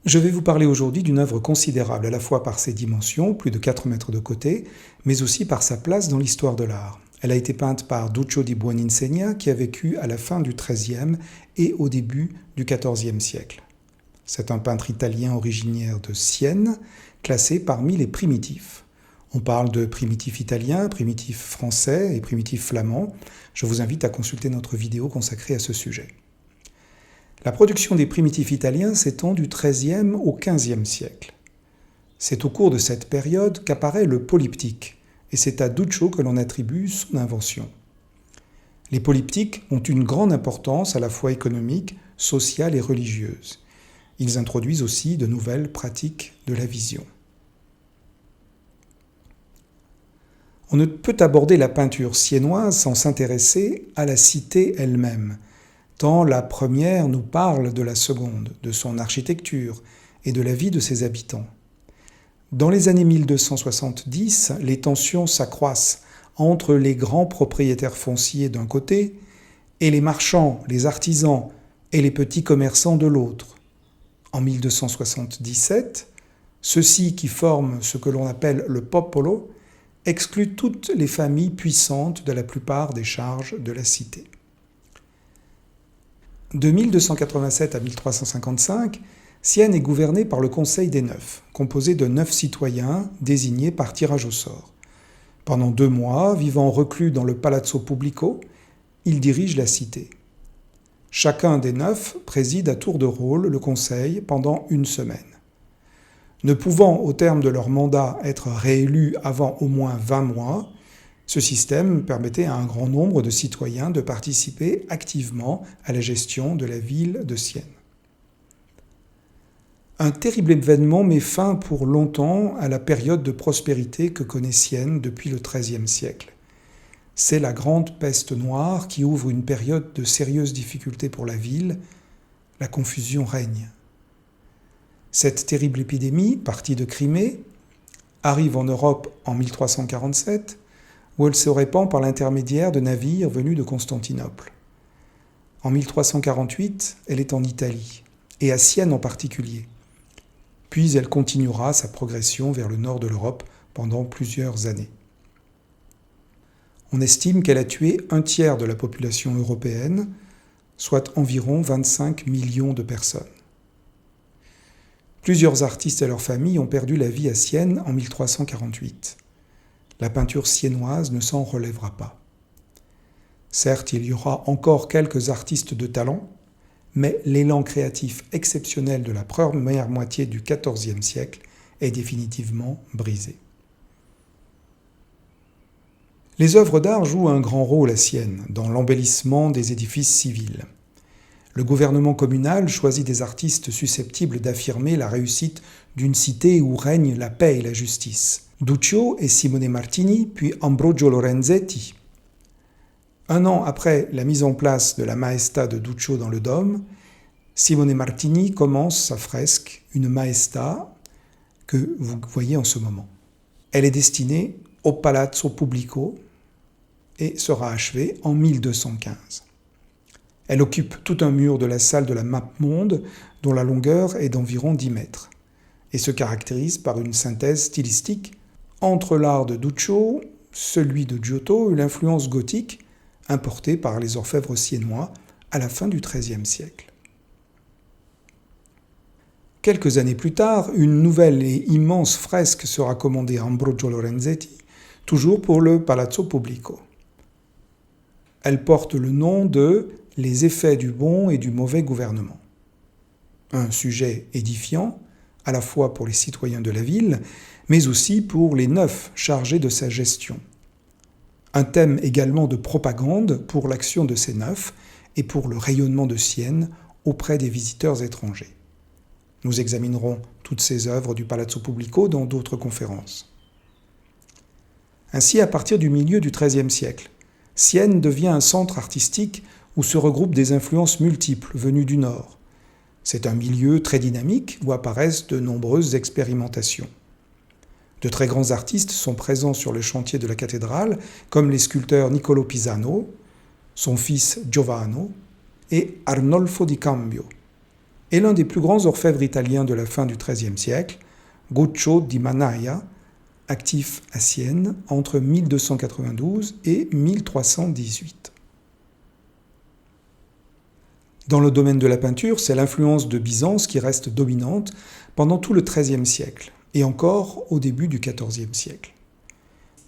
Je vais vous parler aujourd'hui d'une œuvre considérable à la fois par ses dimensions, plus de 4 mètres de côté, mais aussi par sa place dans l'histoire de l'art. Elle a été peinte par Duccio di Buoninsegna qui a vécu à la fin du XIIIe et au début du XIVe siècle. C'est un peintre italien originaire de Sienne, classé parmi les primitifs. On parle de primitifs italiens, primitifs français et primitifs flamands. Je vous invite à consulter notre vidéo consacrée à ce sujet. La production des primitifs italiens s'étend du XIIIe au XVe siècle. C'est au cours de cette période qu'apparaît le polyptyque, et c'est à Duccio que l'on attribue son invention. Les polyptyques ont une grande importance à la fois économique, sociale et religieuse. Ils introduisent aussi de nouvelles pratiques de la vision. On ne peut aborder la peinture siennoise sans s'intéresser à la cité elle-même, tant la première nous parle de la seconde, de son architecture et de la vie de ses habitants. Dans les années 1270, les tensions s'accroissent entre les grands propriétaires fonciers d'un côté et les marchands, les artisans et les petits commerçants de l'autre. En 1277, ceux-ci qui forment ce que l'on appelle le popolo excluent toutes les familles puissantes de la plupart des charges de la cité. De 1287 à 1355, Sienne est gouvernée par le Conseil des Neufs, composé de 9 citoyens désignés par tirage au sort. Pendant 2 mois, vivant reclus dans le Palazzo Pubblico, ils dirigent la cité. Chacun des 9 préside à tour de rôle le conseil pendant 1 semaine. Ne pouvant, au terme de leur mandat, être réélus avant au moins 20 mois, ce système permettait à un grand nombre de citoyens de participer activement à la gestion de la ville de Sienne. Un terrible événement met fin pour longtemps à la période de prospérité que connaît Sienne depuis le XIIIe siècle. C'est la grande peste noire qui ouvre une période de sérieuses difficultés pour la ville. La confusion règne. Cette terrible épidémie, partie de Crimée, arrive en Europe en 1347, où elle se répand par l'intermédiaire de navires venus de Constantinople. En 1348, elle est en Italie, et à Sienne en particulier. Puis elle continuera sa progression vers le nord de l'Europe pendant plusieurs années. On estime qu'elle a tué 1/3 de la population européenne, soit environ 25 millions de personnes. Plusieurs artistes et leurs familles ont perdu la vie à Sienne en 1348. La peinture siennoise ne s'en relèvera pas. Certes, il y aura encore quelques artistes de talent, mais l'élan créatif exceptionnel de la première moitié du XIVe siècle est définitivement brisé. Les œuvres d'art jouent un grand rôle à Sienne dans l'embellissement des édifices civils. Le gouvernement communal choisit des artistes susceptibles d'affirmer la réussite d'une cité où règne la paix et la justice. Duccio et Simone Martini, puis Ambrogio Lorenzetti. 1 an après la mise en place de la Maestà de Duccio dans le Dôme, Simone Martini commence sa fresque, une Maestà que vous voyez en ce moment. Elle est destinée au Palazzo Pubblico et sera achevée en 1215. Elle occupe tout un mur de la salle de la Mappemonde, dont la longueur est d'environ 10 mètres, et se caractérise par une synthèse stylistique entre l'art de Duccio, celui de Giotto et l'influence gothique importée par les orfèvres siennois à la fin du XIIIe siècle. Quelques années plus tard, une nouvelle et immense fresque sera commandée à Ambrogio Lorenzetti, toujours pour le Palazzo Pubblico. Elle porte le nom de « Les effets du bon et du mauvais gouvernement ». Un sujet édifiant, à la fois pour les citoyens de la ville, mais aussi pour les neufs chargés de sa gestion. Un thème également de propagande pour l'action de ces neufs et pour le rayonnement de Sienne auprès des visiteurs étrangers. Nous examinerons toutes ces œuvres du Palazzo Pubblico dans d'autres conférences. Ainsi, à partir du milieu du XIIIe siècle, Sienne devient un centre artistique où se regroupent des influences multiples venues du Nord. C'est un milieu très dynamique où apparaissent de nombreuses expérimentations. De très grands artistes sont présents sur le chantier de la cathédrale, comme les sculpteurs Niccolò Pisano, son fils Giovanni et Arnolfo di Cambio, est l'un des plus grands orfèvres italiens de la fin du XIIIe siècle, Guccio di Manaia, actif à Sienne entre 1292 et 1318. Dans le domaine de la peinture, c'est l'influence de Byzance qui reste dominante pendant tout le XIIIe siècle et encore au début du XIVe siècle.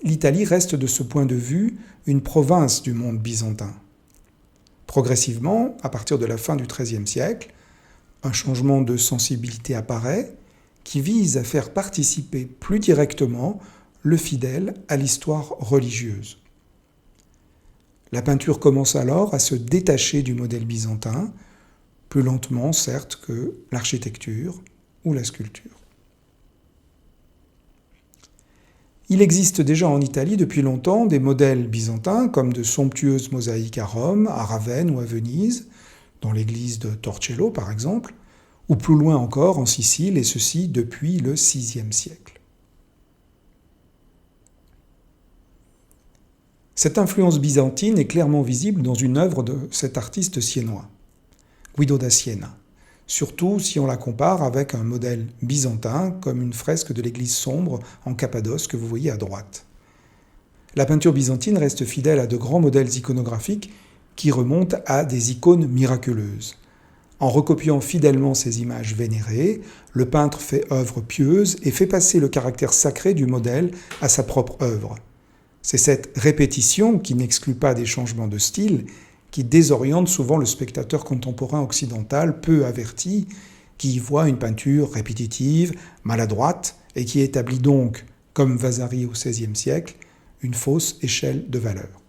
L'Italie reste de ce point de vue une province du monde byzantin. Progressivement, à partir de la fin du XIIIe siècle, un changement de sensibilité apparaît qui vise à faire participer plus directement le fidèle à l'histoire religieuse. La peinture commence alors à se détacher du modèle byzantin, plus lentement certes que l'architecture ou la sculpture. Il existe déjà en Italie depuis longtemps des modèles byzantins comme de somptueuses mosaïques à Rome, à Ravenne ou à Venise, dans l'église de Torcello par exemple, ou plus loin encore en Sicile, et ceci depuis le VIe siècle. Cette influence byzantine est clairement visible dans une œuvre de cet artiste siennois, Guido da Siena, surtout si on la compare avec un modèle byzantin comme une fresque de l'église sombre en Cappadoce que vous voyez à droite. La peinture byzantine reste fidèle à de grands modèles iconographiques qui remontent à des icônes miraculeuses. En recopiant fidèlement ces images vénérées, le peintre fait œuvre pieuse et fait passer le caractère sacré du modèle à sa propre œuvre. C'est cette répétition, qui n'exclut pas des changements de style, qui désoriente souvent le spectateur contemporain occidental peu averti, qui y voit une peinture répétitive, maladroite, et qui établit donc, comme Vasari au XVIe siècle, une fausse échelle de valeur.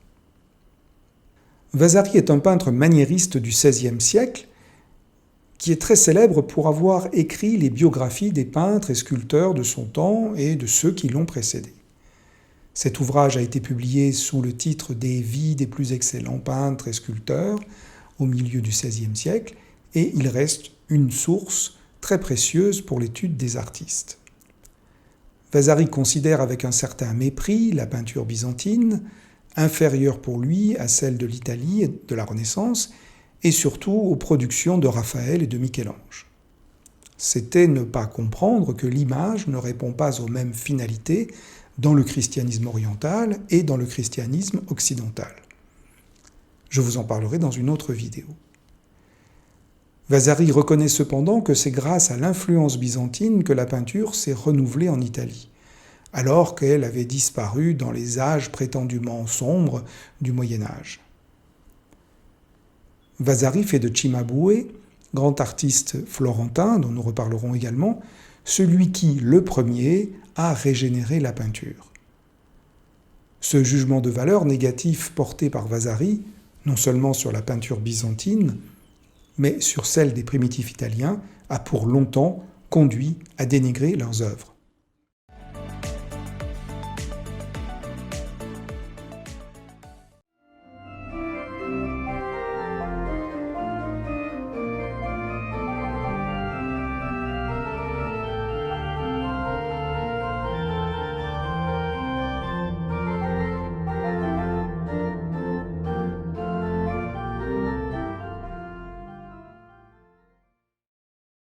Vasari est un peintre maniériste du XVIe siècle, qui est très célèbre pour avoir écrit les biographies des peintres et sculpteurs de son temps et de ceux qui l'ont précédé. Cet ouvrage a été publié sous le titre des vies des plus excellents peintres et sculpteurs au milieu du XVIe siècle, et il reste une source très précieuse pour l'étude des artistes. Vasari considère avec un certain mépris la peinture byzantine, inférieure pour lui à celle de l'Italie et de la Renaissance, et surtout aux productions de Raphaël et de Michel-Ange. C'était ne pas comprendre que l'image ne répond pas aux mêmes finalités dans le christianisme oriental et dans le christianisme occidental. Je vous en parlerai dans une autre vidéo. Vasari reconnaît cependant que c'est grâce à l'influence byzantine que la peinture s'est renouvelée en Italie, alors qu'elle avait disparu dans les âges prétendument sombres du Moyen-Âge. Vasari fait de Cimabue, grand artiste florentin dont nous reparlerons également, celui qui, le premier, a régénéré la peinture. Ce jugement de valeur négatif porté par Vasari, non seulement sur la peinture byzantine, mais sur celle des primitifs italiens, a pour longtemps conduit à dénigrer leurs œuvres.